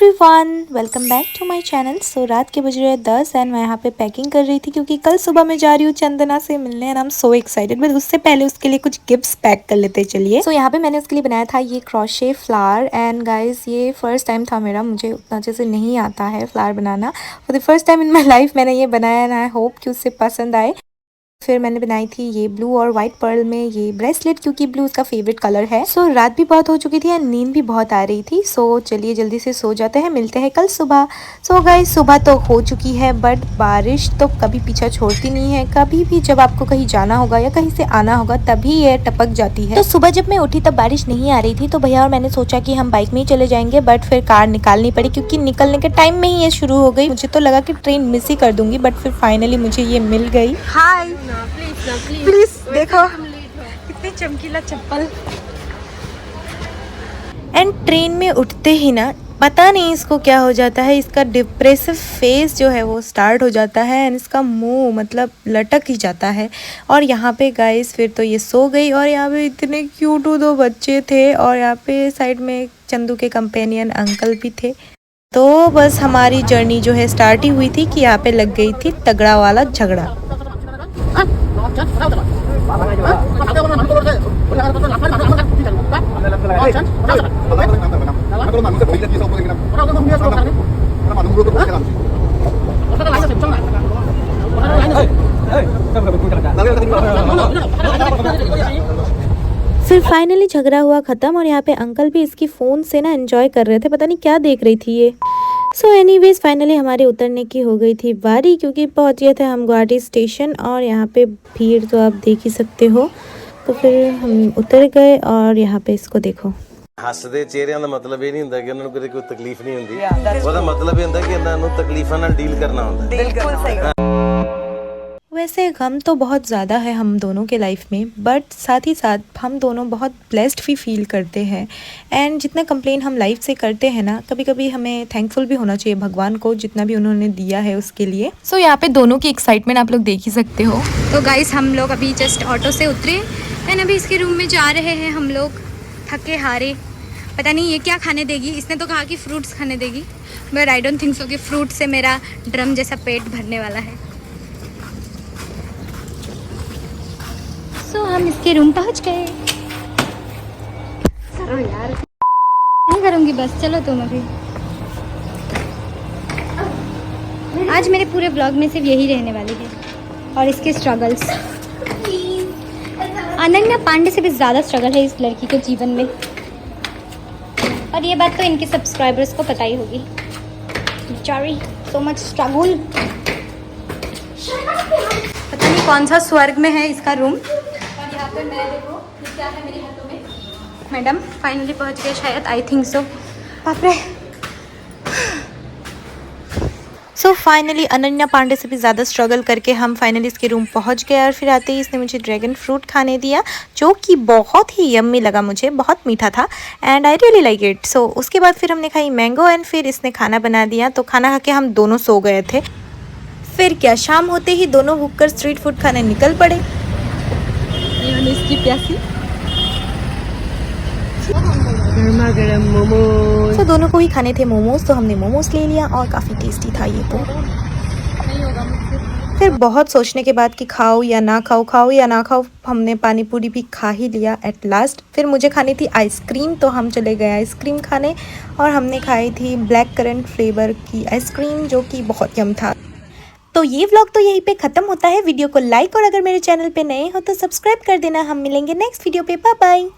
Everyone, welcome back to my channel. So रात के बज रहे 10 एंड मैं यहाँ पे पैकिंग कर रही थी क्योंकि कल सुबह मैं जा रही हूँ चंदना से मिलने and I am so excited. But उससे पहले उसके लिए कुछ गिफ्ट्स पैक कर लेते चलिए। सो यहाँ पे मैंने उसके लिए बनाया था ये क्रोशे फ्लावर एंड गाइस ये फर्स्ट टाइम था मेरा, मुझे उतना अच्छे से नहीं आता है flower banana. For the first time in my life मैंने ये बनाया एंड आई होप कि उससे पसंद आए। फिर मैंने बनाई थी ये ब्लू और व्हाइट पर्ल में ये ब्रेसलेट क्योंकि ब्लू उसका फेवरेट कलर है। सो रात भी बहुत हो चुकी थी और नींद भी बहुत आ रही थी। सो चलिए जल्दी से सो जाते हैं, मिलते हैं कल सुबह। सो गाइस सुबह तो हो चुकी है बट बारिश तो कभी पीछा छोड़ती नहीं है। कभी भी जब आपको कहीं जाना होगा या कहीं से आना होगा तभी ये टपक जाती है। तो सुबह जब मैं उठी तब बारिश नहीं आ रही थी तो भैया और मैंने सोचा कि हम बाइक में ही चले जाएंगे, बट फिर कार निकालनी पड़ी क्योंकि निकलने के टाइम में ही ये शुरू हो गई। मुझे तो लगा कि ट्रेन मिस ही कर दूंगी बट फिर फाइनली मुझे ये मिल गई। हाय प्लीज देखो कितनी चमकीला चप्पल। एंड ट्रेन में उठते ही ना पता नहीं इसको क्या हो जाता है, इसका डिप्रेसिव फेस जो है वो स्टार्ट हो जाता है एंड इसका मुंह मतलब लटक ही जाता है। और यहाँ पे गाइस फिर तो ये सो गई और यहाँ पे इतने क्यूट दो बच्चे थे और यहाँ पे साइड में चंदू के कंपेनियन अंकल भी थे। तो बस हमारी जर्नी जो है स्टार्ट ही हुई थी कि यहाँ पे लग गई थी तगड़ा वाला झगड़ा। फिर फाइनली झगड़ा हुआ ख़त्म और यहाँ पे अंकल भी इसकी फ़ोन से ना एंजॉय कर रहे थे, पता नहीं क्या देख रही थी ये। सो एनीवेज फाइनली हमारे उतरने की हो गई थी बारी क्योंकि पहुँच गए थे हम गुवाहाटी स्टेशन और यहाँ पे भीड़ तो आप देख ही सकते हो। तो फिर हम उतर गए और यहाँ पे इसको देखो। ਹੱਸਦੇ ਚਿਹਰਿਆਂ ਦਾ ਮਤਲਬ ਇਹ ਨਹੀਂ ਹੁੰਦਾ ਕਿ ਉਹਨਾਂ ਨੂੰ ਕੋਈ ਤਕਲੀਫ ਨਹੀਂ ਹੁੰਦੀ, ਉਹਦਾ ਮਤਲਬ ਇਹ ਹੁੰਦਾ ਕਿ ਇਹਨਾਂ ਨੂੰ ਤਕਲੀਫਾਂ ਨਾਲ ਡੀਲ करना ਹੁੰਦਾ है। बिल्कुल सही। वैसे गम तो बहुत ज़्यादा है हम दोनों के लाइफ में, बट साथ ही साथ हम दोनों बहुत ब्लेस्ड भी फील करते हैं। एंड जितना कंप्लेन हम लाइफ से करते हैं ना, कभी कभी हमें थैंकफुल भी होना चाहिए भगवान को जितना भी उन्होंने दिया है उसके लिए। सो यहाँ पे दोनों की एक्साइटमेंट आप लोग देख ही सकते हो। तो गाइस हम लोग अभी जस्ट ऑटो से उतरे एंड अभी इसके रूम में जा रहे हैं हम लोग थके हारे। पता नहीं ये क्या खाने देगी, इसने तो कहा कि फ्रूट्स खाने देगी but I don't think so कि फ्रूट से मेरा ड्रम जैसा पेट भरने वाला है। सो हम इसके रूम पहुंच गए। करो यार, नहीं करूँगी बस, चलो तुम अभी। आज मेरे पूरे ब्लॉग में सिर्फ यही रहने वाली है और इसके स्ट्रगल्स। अनन्या पांडे से भी ज़्यादा स्ट्रगल है इस लड़की के जीवन में और ये बात तो इनके सब्सक्राइबर्स को पता ही होगी। बेचारी सो मच स्ट्रगल। पता नहीं कौन सा स्वर्ग में है इसका रूम। और यहाँ पे मैं देखो ये क्या है मेरे हाथों में। मैडम फाइनली पहुँच गए शायद, आई थिंक सो। बाप रे। सो फाइनली अनन्या पांडे से भी ज़्यादा स्ट्रगल करके हम फाइनली इसके रूम पहुंच गए और फिर आते ही इसने मुझे ड्रैगन फ्रूट खाने दिया जो कि बहुत ही यम्मी लगा, मुझे बहुत मीठा था and I really like it. So उसके बाद फिर हमने खाई मैंगो एंड फिर इसने खाना बना दिया। तो खाना खा के हम दोनों सो गए थे। फिर क्या शाम होते ही दोनों भूखकर स्ट्रीट फूड खाने निकल पड़े। इसकी प्यासी तो दोनों को ही खाने थे मोमोज, तो हमने मोमोज ले लिया और काफ़ी टेस्टी था ये। तो फिर बहुत सोचने के बाद कि खाओ या ना खाओ, खाओ या ना खाओ, हमने पानी पूरी भी खा ही लिया एट लास्ट। फिर मुझे खानी थी आइसक्रीम तो हम चले गए आइसक्रीम खाने और हमने खाई थी ब्लैक करंट फ्लेवर की आइसक्रीम जो कि बहुत यम था। तो ये व्लॉग तो यहीं पे ख़त्म होता है। वीडियो को लाइक और अगर मेरे चैनल पे नए हो तो सब्सक्राइब कर देना। हम मिलेंगे नेक्स्ट वीडियो पे। Bye bye.